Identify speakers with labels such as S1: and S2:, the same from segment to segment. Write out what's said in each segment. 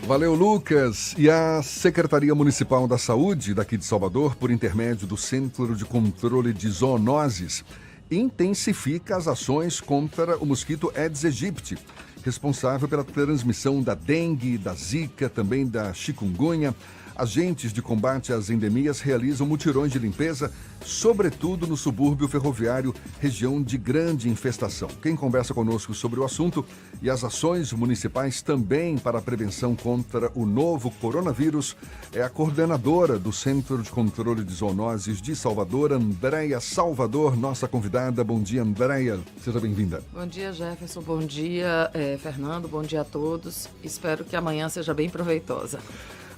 S1: Valeu, Lucas. E a Secretaria Municipal da Saúde daqui de Salvador, por intermédio do Centro de Controle de Zoonoses, intensifica as ações contra o mosquito Aedes aegypti, responsável pela transmissão da dengue, da zika, também da chikungunya. Agentes de combate às endemias realizam mutirões de limpeza, sobretudo no subúrbio ferroviário, região de grande infestação. Quem conversa conosco sobre o assunto e as ações municipais também para a prevenção contra o novo coronavírus é a coordenadora do Centro de Controle de Zoonoses de Salvador, Andréia Salvador, nossa convidada. Bom dia, Andréia. Seja bem-vinda.
S2: Bom dia, Jefferson. Bom dia, Fernando. Bom dia a todos. Espero que amanhã seja bem proveitosa.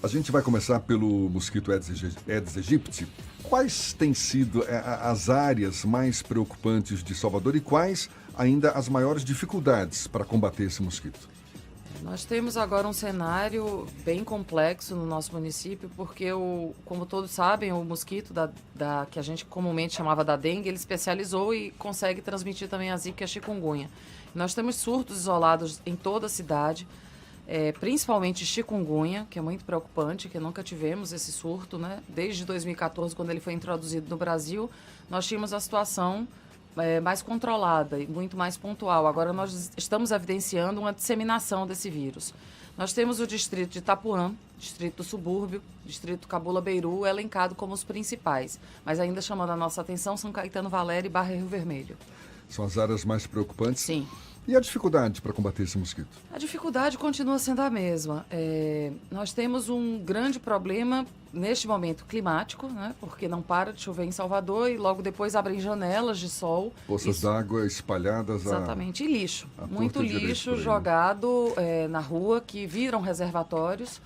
S1: A gente vai começar pelo mosquito Aedes aegypti. Quais têm sido as áreas mais preocupantes de Salvador e quais ainda as maiores dificuldades para combater esse mosquito?
S2: Nós temos agora um cenário bem complexo no nosso município, porque, como todos sabem, o mosquito que a gente comumente chamava da dengue, ele especializou e consegue transmitir também a zika e a chikungunya. Nós temos surtos isolados em toda a cidade, principalmente chikungunya, que é muito preocupante, que nunca tivemos esse surto, né? Desde 2014, quando ele foi introduzido no Brasil, nós tínhamos a situação mais controlada e muito mais pontual. Agora nós estamos evidenciando uma disseminação desse vírus. Nós temos o distrito de Itapuã, distrito do subúrbio, distrito Cabula Beiru, elencado como os principais, mas ainda chamando a nossa atenção São Caetano Valério e Barra Rio Vermelho.
S1: São as áreas mais preocupantes?
S2: Sim.
S1: E a dificuldade para combater esse mosquito?
S2: A dificuldade continua sendo a mesma. Nós temos um grande problema, neste momento, climático, né? Porque não para de chover em Salvador e logo depois abrem janelas de sol.
S1: Poças d'água espalhadas.
S2: Exatamente, e lixo. Muito lixo
S1: direito,
S2: jogado na rua, que viram reservatórios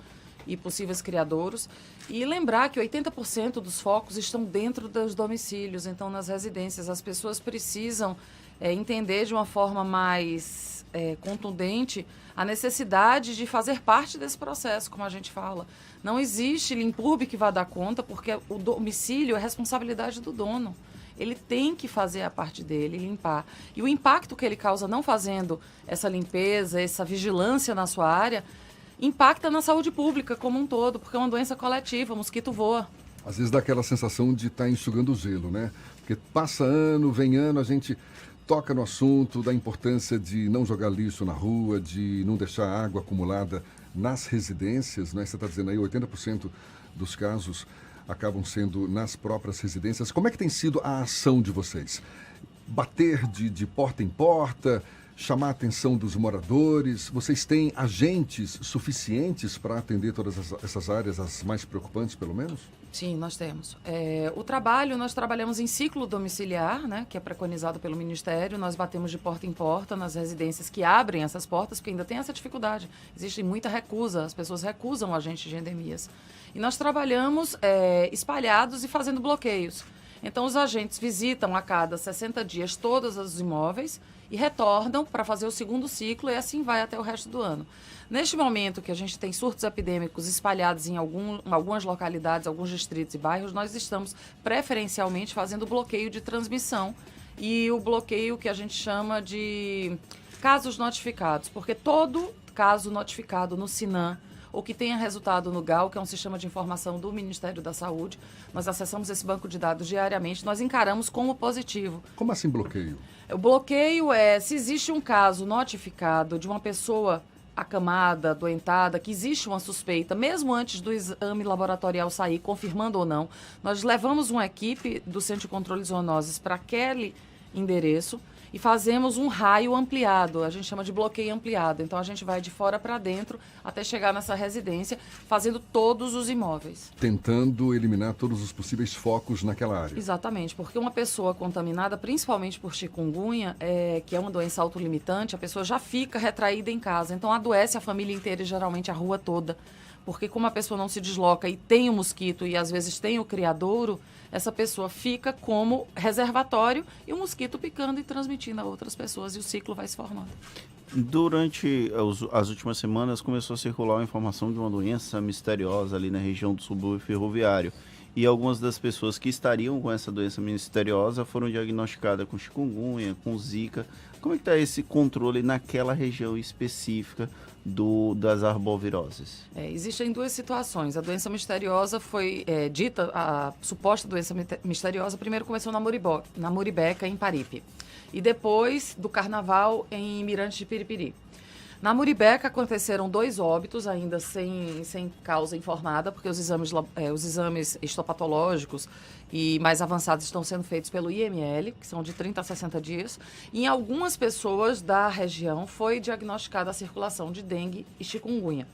S2: e possíveis criadouros. E lembrar que 80% dos focos estão dentro dos domicílios, então nas residências. As pessoas precisam entender de uma forma mais contundente a necessidade de fazer parte desse processo, como a gente fala. Não existe limpurbe que vá dar conta, porque o domicílio é responsabilidade do dono. Ele tem que fazer a parte dele, limpar. E o impacto que ele causa não fazendo essa limpeza, essa vigilância na sua área, impacta na saúde pública como um todo, porque é uma doença coletiva, o mosquito voa.
S1: Às vezes dá aquela sensação de estar enxugando o gelo, né? Porque passa ano, vem ano, a gente toca no assunto da importância de não jogar lixo na rua, de não deixar água acumulada nas residências, né? Você está dizendo aí 80% dos casos acabam sendo nas próprias residências. Como é que tem sido a ação de vocês? Bater de porta em porta, chamar a atenção dos moradores? Vocês têm agentes suficientes para atender todas essas áreas, as mais preocupantes, pelo menos?
S2: Sim, nós temos. Nós trabalhamos em ciclo domiciliar, né, que é preconizado pelo Ministério. Nós batemos de porta em porta nas residências que abrem essas portas, porque ainda tem essa dificuldade. Existe muita recusa, as pessoas recusam agentes de endemias. E nós trabalhamos espalhados e fazendo bloqueios. Então, os agentes visitam a cada 60 dias todos os imóveis e retornam para fazer o segundo ciclo e assim vai até o resto do ano. Neste momento que a gente tem surtos epidêmicos espalhados em algumas localidades, alguns distritos e bairros, nós estamos preferencialmente fazendo bloqueio de transmissão e o bloqueio que a gente chama de casos notificados, porque todo caso notificado no SINAM ou que tenha resultado no GAL, que é um sistema de informação do Ministério da Saúde, nós acessamos esse banco de dados diariamente, nós encaramos como positivo.
S1: Como assim bloqueio?
S2: O bloqueio se existe um caso notificado de uma pessoa acamada, adoentada, que existe uma suspeita, mesmo antes do exame laboratorial sair, confirmando ou não, nós levamos uma equipe do Centro de Controle de Zoonoses para aquele endereço e fazemos um raio ampliado, a gente chama de bloqueio ampliado. Então, a gente vai de fora para dentro até chegar nessa residência, fazendo todos os imóveis.
S1: Tentando eliminar todos os possíveis focos naquela área.
S2: Exatamente, porque uma pessoa contaminada, principalmente por chikungunya, que é uma doença autolimitante, a pessoa já fica retraída em casa. Então, adoece a família inteira e geralmente a rua toda. Porque como a pessoa não se desloca e tem o mosquito e às vezes tem o criadouro, essa pessoa fica como reservatório e o mosquito picando e transmitindo a outras pessoas e o ciclo vai se formando.
S3: Durante as últimas semanas começou a circular a informação de uma doença misteriosa ali na região do subúrbio ferroviário. e algumas das pessoas que estariam com essa doença misteriosa foram diagnosticadas com chikungunya, com zika. Como é que está esse controle naquela região específica das arboviroses?
S2: Existem duas situações. A doença misteriosa foi dita, a suposta doença misteriosa, primeiro começou na Muribeca, em Paripe, e depois do Carnaval em Mirante de Piripiri. Na Muribeca aconteceram 2 óbitos, ainda sem causa informada, porque os exames histopatológicos e mais avançados estão sendo feitos pelo IML, que são de 30 a 60 dias. E em algumas pessoas da região foi diagnosticada a circulação de dengue e chikungunya.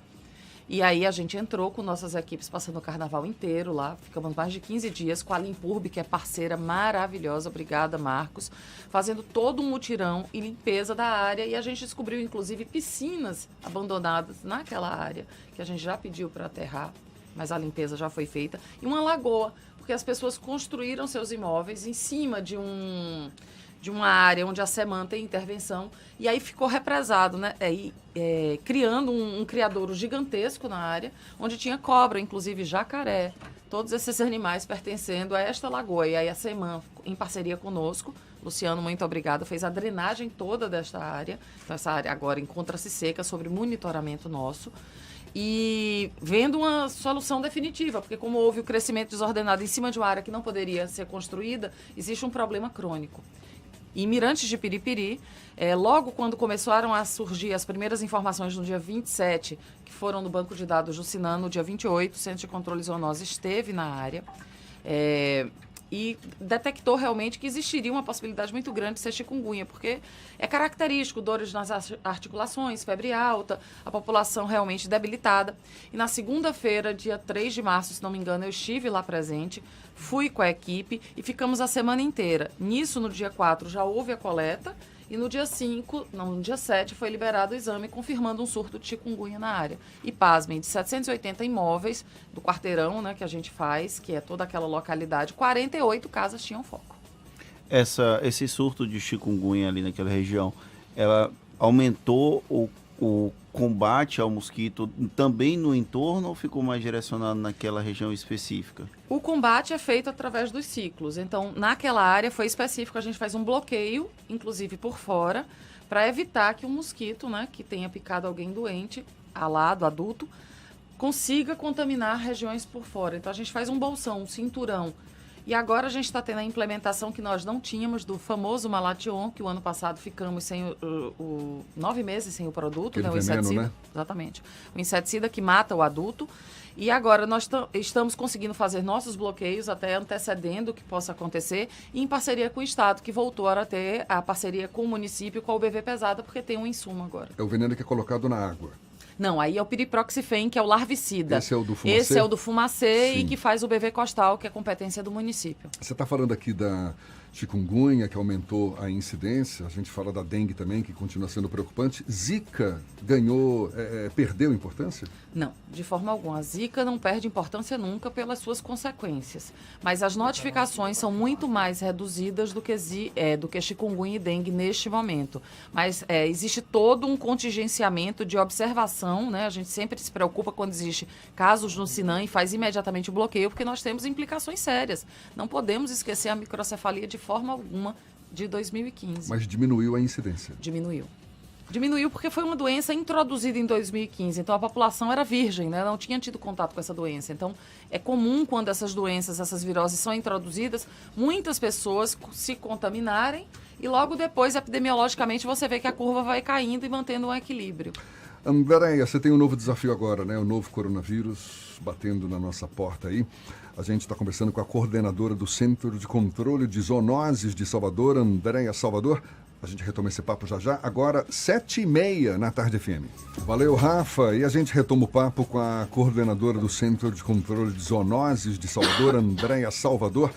S2: E aí a gente entrou com nossas equipes passando o carnaval inteiro lá, ficamos mais de 15 dias com a Limpurb, que é parceira maravilhosa, obrigada, Marcos, fazendo todo um mutirão e limpeza da área, e a gente descobriu inclusive piscinas abandonadas naquela área, que a gente já pediu para aterrar, mas a limpeza já foi feita, e uma lagoa, porque as pessoas construíram seus imóveis em cima de uma área onde a SEMAN tem intervenção, e aí ficou represado, né? Criando um criadouro gigantesco na área, onde tinha cobra, inclusive jacaré, todos esses animais pertencendo a esta lagoa. E aí a SEMAN, em parceria conosco, Luciano, muito obrigada, fez a drenagem toda desta área. Então, essa área agora encontra-se seca, sobre monitoramento nosso. E vendo uma solução definitiva, porque como houve o crescimento desordenado em cima de uma área que não poderia ser construída, existe um problema crônico. Em Mirantes de Piripiri, logo quando começaram a surgir as primeiras informações no dia 27, que foram no banco de dados do Sinan, no dia 28, o Centro de Controle de Zoonose esteve na área e detectou realmente que existiria uma possibilidade muito grande de ser chikungunya, porque é característico, dores nas articulações, febre alta, a população realmente debilitada. E na segunda-feira, dia 3 de março, se não me engano, eu estive lá presente, fui com a equipe e ficamos a semana inteira. Nisso, no dia 4, já houve a coleta e no dia 7 foi liberado o exame confirmando um surto de chikungunya na área. E pasmem, de 780 imóveis do quarteirão, né, que a gente faz, que é toda aquela localidade, 48 casas tinham foco.
S3: Esse surto de chikungunya ali naquela região, ela aumentou o combate ao mosquito também no entorno ou ficou mais direcionado naquela região específica?
S2: O combate é feito através dos ciclos. Então, naquela área foi específico, a gente faz um bloqueio, inclusive por fora, para evitar que o mosquito, né, que tenha picado alguém doente, alado, adulto, consiga contaminar regiões por fora. Então, a gente faz um bolsão, um cinturão. E agora a gente está tendo a implementação que nós não tínhamos do famoso Malathion, que o ano passado ficamos sem 9 meses sem o produto,
S1: aquele
S2: né, o
S1: veneno,
S2: inseticida.
S1: né?
S2: Exatamente. O inseticida que mata o adulto. E agora nós estamos conseguindo fazer nossos bloqueios, até antecedendo o que possa acontecer, e em parceria com o Estado, que voltou a ter a parceria com o município, com a UBV Pesada, porque tem um insumo agora.
S1: É o veneno que é colocado na água.
S2: Não, aí é o piriproxifem, que é o larvicida.
S1: Esse é o do fumacê?
S2: Esse é o do fumacê.
S1: Sim.
S2: E que faz o BV Costal, que é competência do município.
S1: Você está falando aqui da chikungunya, que aumentou a incidência. A gente fala da dengue também, que continua sendo preocupante. Zika perdeu importância?
S2: Não, de forma alguma. A Zika não perde importância nunca pelas suas consequências. Mas as notificações são muito mais reduzidas do que chikungunya e dengue neste momento. Mas existe todo um contingenciamento de observação, né? A gente sempre se preocupa quando existe casos no Sinan e faz imediatamente o bloqueio, porque nós temos implicações sérias. Não podemos esquecer a microcefalia de forma alguma de 2015.
S1: Mas diminuiu a incidência?
S2: Diminuiu. Diminuiu porque foi uma doença introduzida em 2015, então a população era virgem, né? Não tinha tido contato com essa doença. Então, é comum quando essas doenças, essas viroses são introduzidas, muitas pessoas se contaminarem e logo depois, epidemiologicamente, você vê que a curva vai caindo e mantendo um equilíbrio.
S1: Andréia, você tem um novo desafio agora, né? O novo coronavírus batendo na nossa porta aí. A gente está conversando com a coordenadora do Centro de Controle de Zoonoses de Salvador, Andréia Salvador. A gente retoma esse papo já. Agora, 7h30 na Tarde FM. Valeu, Rafa. E a gente retoma o papo com a coordenadora do Centro de Controle de Zoonoses de Salvador, Andréia Salvador.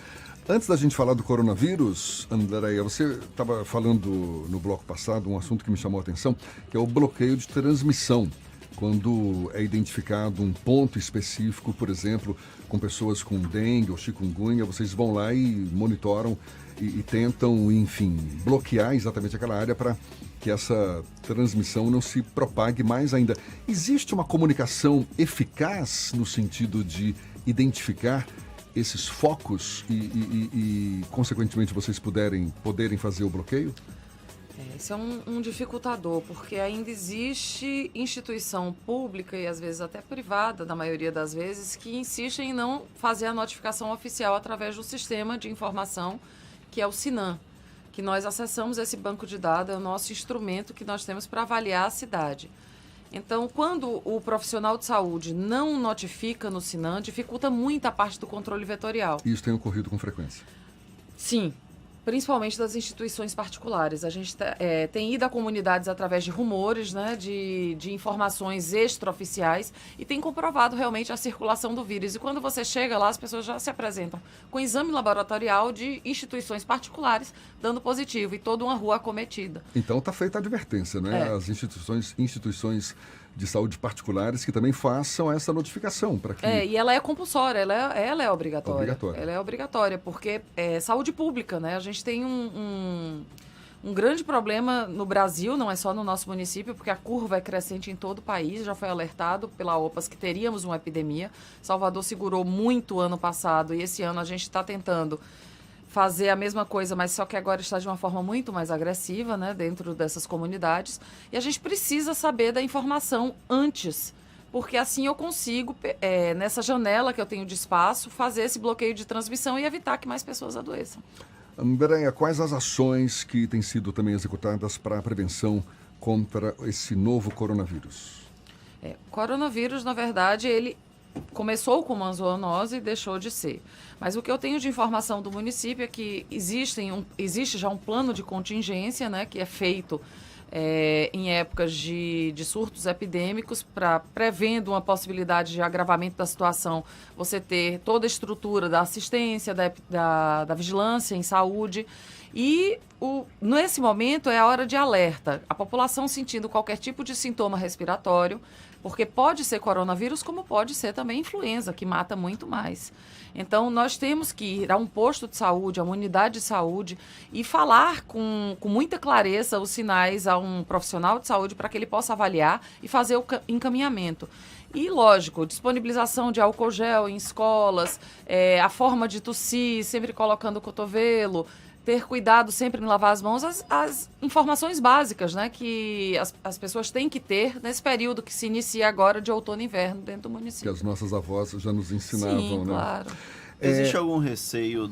S1: Antes da gente falar do coronavírus, Andréia, você estava falando no bloco passado um assunto que me chamou a atenção, que é o bloqueio de transmissão. Quando é identificado um ponto específico, por exemplo, com pessoas com dengue ou chikungunya, vocês vão lá e monitoram e tentam, enfim, bloquear exatamente aquela área para que essa transmissão não se propague mais ainda. Existe uma comunicação eficaz no sentido de identificar esses focos e, consequentemente, vocês poderem fazer o bloqueio?
S2: Esse é um dificultador, porque ainda existe instituição pública e às vezes até privada, na maioria das vezes, que insiste em não fazer a notificação oficial através do sistema de informação, que é o SINAM, que nós acessamos esse banco de dados, é o nosso instrumento que nós temos para avaliar a cidade. Então, quando o profissional de saúde não notifica no SINAM, dificulta muito a parte do controle vetorial.
S1: Isso tem ocorrido com frequência?
S2: Sim, principalmente das instituições particulares. A gente tem ido a comunidades através de rumores, né, de informações extraoficiais e tem comprovado realmente a circulação do vírus. E quando você chega lá, as pessoas já se apresentam com exame laboratorial de instituições particulares dando positivo e toda uma rua acometida.
S1: Então está feita a advertência, né? As instituições de saúde particulares que também façam essa notificação para que...
S2: E ela é compulsória, ela é obrigatória. Ela é obrigatória, porque é saúde pública, né? A gente tem um grande problema no Brasil, não é só no nosso município, porque a curva é crescente em todo o país, já foi alertado pela OPAS que teríamos uma epidemia. Salvador segurou muito ano passado e esse ano a gente está tentando fazer a mesma coisa, mas só que agora está de uma forma muito mais agressiva, né, dentro dessas comunidades. E a gente precisa saber da informação antes, porque assim eu consigo, nessa janela que eu tenho de espaço, fazer esse bloqueio de transmissão e evitar que mais pessoas adoeçam.
S1: Berenha, quais as ações que têm sido também executadas para a prevenção contra esse novo coronavírus?
S2: O coronavírus, na verdade, ele começou com uma zoonose e deixou de ser. Mas o que eu tenho de informação do município é que existe já um plano de contingência, né, que é feito em épocas de surtos epidêmicos, prevendo uma possibilidade de agravamento da situação, você ter toda a estrutura da assistência, da vigilância em saúde. E nesse momento é a hora de alerta. A população sentindo qualquer tipo de sintoma respiratório, porque pode ser coronavírus, como pode ser também influenza, que mata muito mais. Então, nós temos que ir a um posto de saúde, a uma unidade de saúde, e falar com muita clareza os sinais a um profissional de saúde para que ele possa avaliar e fazer o encaminhamento. E, lógico, disponibilização de álcool gel em escolas, a forma de tossir, sempre colocando o cotovelo, ter cuidado sempre em lavar as mãos, as informações básicas, né, que as pessoas têm que ter nesse período que se inicia agora de outono e inverno dentro do município.
S1: Que as nossas avós já nos ensinavam,
S2: Sim,
S1: né?
S2: Claro.
S3: Existe algum receio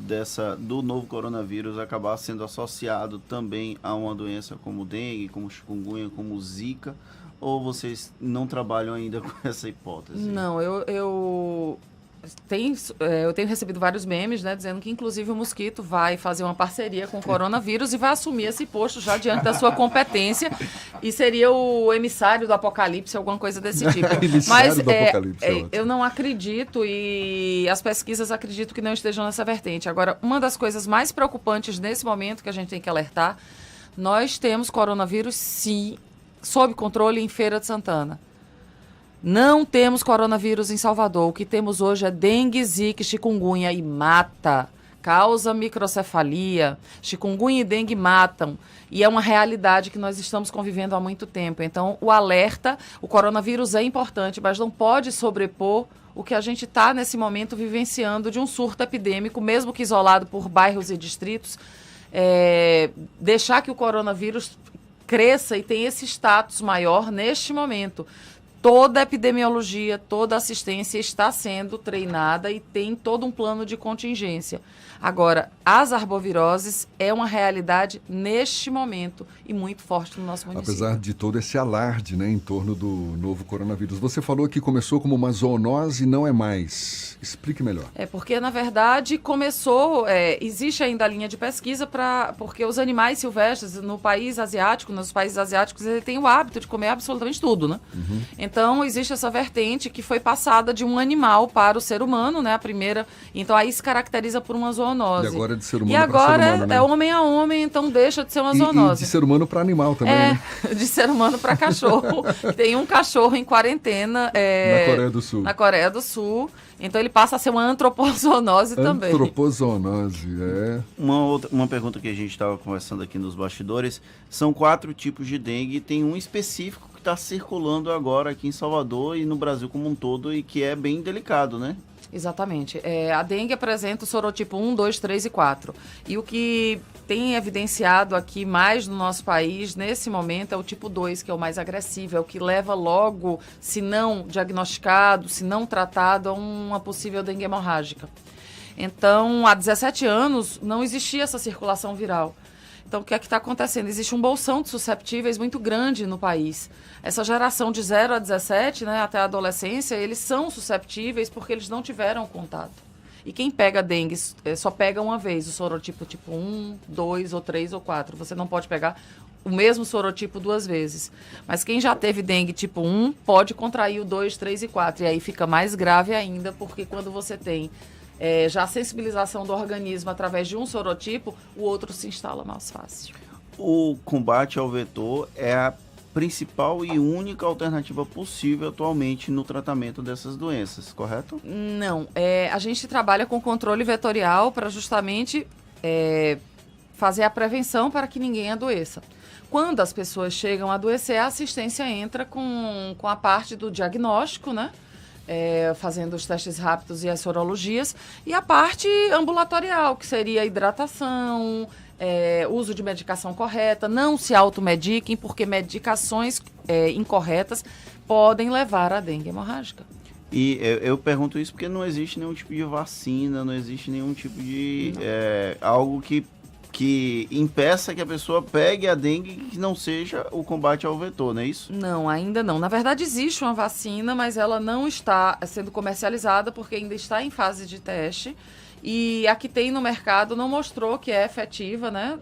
S3: do novo coronavírus acabar sendo associado também a uma doença como dengue, como chikungunya, como zika? Ou vocês não trabalham ainda com essa hipótese?
S2: Não, eu tenho recebido vários memes, né, dizendo que inclusive o mosquito vai fazer uma parceria com o coronavírus e vai assumir esse posto já diante da sua competência e seria o emissário do apocalipse, alguma coisa desse tipo. Mas
S1: do apocalipse,
S2: eu não acredito e as pesquisas acredito que não estejam nessa vertente. Agora, uma das coisas mais preocupantes nesse momento que a gente tem que alertar, nós temos coronavírus, sim, sob controle em Feira de Santana. Não temos coronavírus em Salvador. O que temos hoje é dengue, zika, chikungunya e mata. Causa microcefalia. Chikungunya e dengue matam. E é uma realidade que nós estamos convivendo há muito tempo. Então, o alerta, o coronavírus é importante, mas não pode sobrepor o que a gente está, nesse momento, vivenciando de um surto epidêmico, mesmo que isolado por bairros e distritos. Deixar que o coronavírus cresça e tenha esse status maior neste momento. Toda a epidemiologia, toda a assistência está sendo treinada e tem todo um plano de contingência. Agora, as arboviroses é uma realidade neste momento e muito forte no nosso município.
S1: Apesar de todo esse alarde, né, em torno do novo coronavírus. Você falou que começou como uma zoonose e não é mais. Explique melhor.
S2: Porque, na verdade, começou... existe ainda a linha de pesquisa porque os animais silvestres nos países asiáticos, eles têm o hábito de comer absolutamente tudo, né? Uhum. Então, existe essa vertente que foi passada de um animal para o ser humano, né? A primeira... Então, aí se caracteriza por uma zoonose.
S1: E agora é de ser humano
S2: para ser humano. E agora
S1: né?
S2: é homem a homem, então deixa de ser uma zoonose.
S1: E de ser humano para animal também, né?
S2: De ser humano para cachorro. Tem um cachorro em quarentena.
S1: Na Coreia do Sul.
S2: Na Coreia do Sul. Então ele passa a ser uma antropozoonose também.
S1: Antropozoonose,
S3: Uma pergunta que a gente estava conversando aqui nos bastidores. São 4 tipos de dengue e tem um específico que está circulando agora aqui em Salvador e no Brasil como um todo e que é bem delicado, né?
S2: Exatamente. A dengue apresenta o sorotipo 1, 2, 3 e 4. E o que tem evidenciado aqui mais no nosso país, nesse momento, é o tipo 2, que é o mais agressivo, é o que leva logo, se não diagnosticado, se não tratado, a uma possível dengue hemorrágica. Então, há 17 anos, não existia essa circulação viral. Então, o que é que está acontecendo? Existe um bolsão de susceptíveis muito grande no país. Essa geração de 0 a 17, né, até a adolescência, eles são susceptíveis porque eles não tiveram contato. E quem pega dengue só pega uma vez, o sorotipo tipo 1, 2 ou 3 ou 4. Você não pode pegar o mesmo sorotipo 2 vezes. Mas quem já teve dengue tipo 1 pode contrair o 2, 3 e 4. E aí fica mais grave ainda, porque quando você tem já a sensibilização do organismo através de um sorotipo, o outro se instala mais fácil.
S3: O combate ao vetor é a principal e única alternativa possível atualmente no tratamento dessas doenças, correto?
S2: Não. A gente trabalha com controle vetorial para justamente fazer a prevenção para que ninguém adoeça. Quando as pessoas chegam a adoecer, a assistência entra com a parte do diagnóstico, né? Fazendo os testes rápidos e as sorologias, e a parte ambulatorial, que seria a hidratação, uso de medicação correta, não se automediquem, porque medicações incorretas podem levar à dengue hemorrágica.
S3: E eu pergunto isso porque não existe nenhum tipo de vacina, não existe nenhum tipo de algo que impeça que a pessoa pegue a dengue, que não seja o combate ao vetor, não é isso?
S2: Não, ainda não. Na verdade, existe uma vacina, mas ela não está sendo comercializada porque ainda está em fase de teste. E a que tem no mercado não mostrou que é efetiva, né?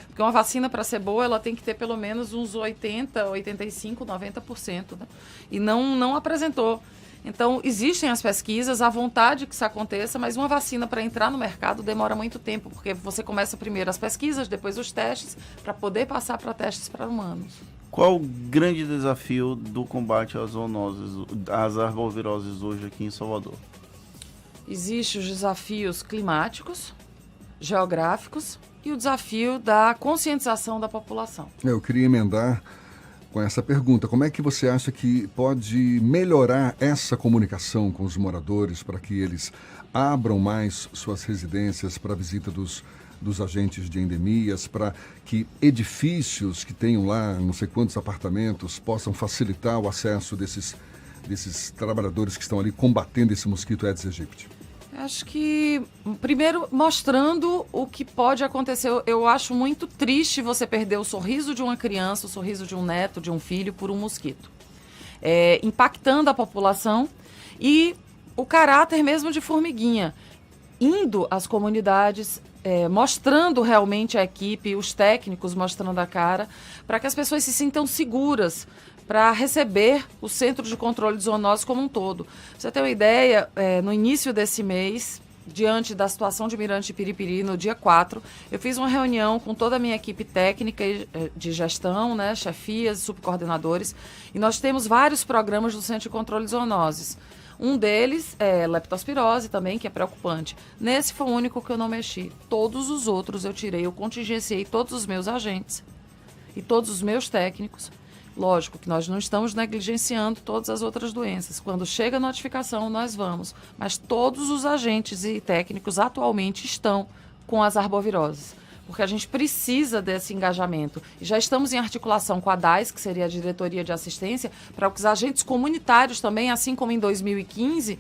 S2: Porque uma vacina, para ser boa, ela tem que ter pelo menos uns 80, 85, 90%, né? E não apresentou. Então, existem as pesquisas, a vontade que isso aconteça, mas uma vacina para entrar no mercado demora muito tempo, porque você começa primeiro as pesquisas, depois os testes, para poder passar para testes para humanos.
S3: Qual o grande desafio do combate às zoonoses, às arboviroses hoje aqui em Salvador?
S2: Existem os desafios climáticos, geográficos e o desafio da conscientização da população.
S1: Eu queria emendar com essa pergunta. Como é que você acha que pode melhorar essa comunicação com os moradores para que eles abram mais suas residências para a visita dos agentes de endemias, para que edifícios que tenham lá não sei quantos apartamentos possam facilitar o acesso desses trabalhadores que estão ali combatendo esse mosquito Aedes aegypti?
S2: Acho que, primeiro, mostrando o que pode acontecer. Eu acho muito triste você perder o sorriso de uma criança, o sorriso de um neto, de um filho, por um mosquito. Impactando a população e o caráter mesmo de formiguinha. Indo às comunidades, mostrando realmente a equipe, os técnicos mostrando a cara, para que as pessoas se sintam seguras para receber o Centro de Controle de Zoonoses como um todo. Pra você ter uma ideia, no início desse mês, diante da situação de Mirante e Piripiri, no dia 4, eu fiz uma reunião com toda a minha equipe técnica de gestão, né, chefias, subcoordenadores, e nós temos vários programas do Centro de Controle de Zoonoses. Um deles é leptospirose também, que é preocupante. Nesse foi o único que eu não mexi. Todos os outros eu tirei, eu contingenciei todos os meus agentes e todos os meus técnicos. Lógico que nós não estamos negligenciando todas as outras doenças. Quando chega a notificação, nós vamos. Mas todos os agentes e técnicos atualmente estão com as arboviroses. Porque a gente precisa desse engajamento. E já estamos em articulação com a DAIS, que seria a Diretoria de Assistência, para que os agentes comunitários também, assim como em 2015,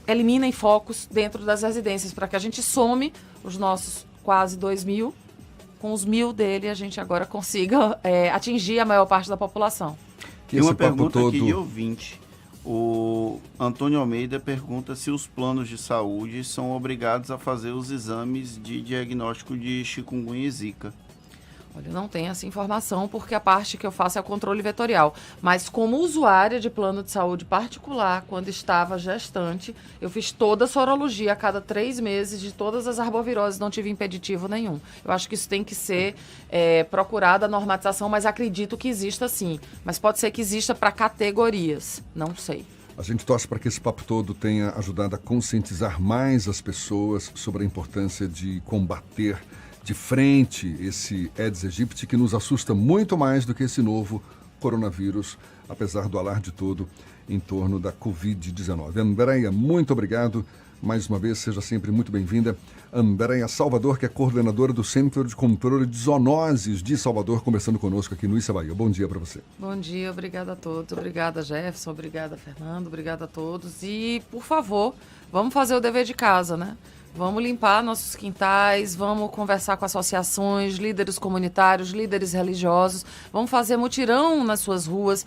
S2: eliminem focos dentro das residências, para que a gente some os nossos quase 2.000. Com os 1.000 dele, a gente agora consiga atingir a maior parte da população.
S3: E uma pergunta aqui de ouvinte. O Antônio Almeida pergunta se os planos de saúde são obrigados a fazer os exames de diagnóstico de chikungunya e zika.
S2: Olha, eu não tenho essa informação, porque a parte que eu faço é o controle vetorial. Mas como usuária de plano de saúde particular, quando estava gestante, eu fiz toda a sorologia a cada 3 meses de todas as arboviroses, não tive impeditivo nenhum. Eu acho que isso tem que ser procurada a normatização, mas acredito que exista sim. Mas pode ser que exista para categorias, não sei.
S1: A gente torce para que esse papo todo tenha ajudado a conscientizar mais as pessoas sobre a importância de combater de frente esse Aedes aegypti, que nos assusta muito mais do que esse novo coronavírus, apesar do alarde todo em torno da Covid-19. Andréia, muito obrigado. Mais uma vez, seja sempre muito bem-vinda. Andréia Salvador, que é coordenadora do Centro de Controle de Zoonoses de Salvador, conversando conosco aqui no Issa Bahia. Bom dia para você.
S2: Bom dia, obrigada a todos. Obrigada, Jefferson. Obrigada, Fernando. Obrigada a todos. E, por favor, vamos fazer o dever de casa, né? Vamos limpar nossos quintais, vamos conversar com associações, líderes comunitários, líderes religiosos, vamos fazer mutirão nas suas ruas.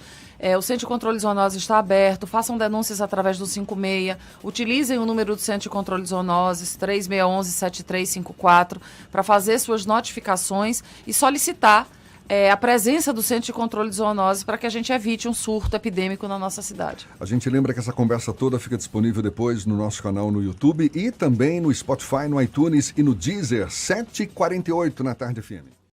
S2: O Centro de Controle de Zoonoses está aberto, façam denúncias através do 56, utilizem o número do Centro de Controle de Zoonoses, 3611-7354, para fazer suas notificações e solicitar a presença do Centro de Controle de Zoonoses para que a gente evite um surto epidêmico na nossa cidade.
S1: A gente lembra que essa conversa toda fica disponível depois no nosso canal no YouTube e também no Spotify, no iTunes e no Deezer, 7h48 na Tarde FM.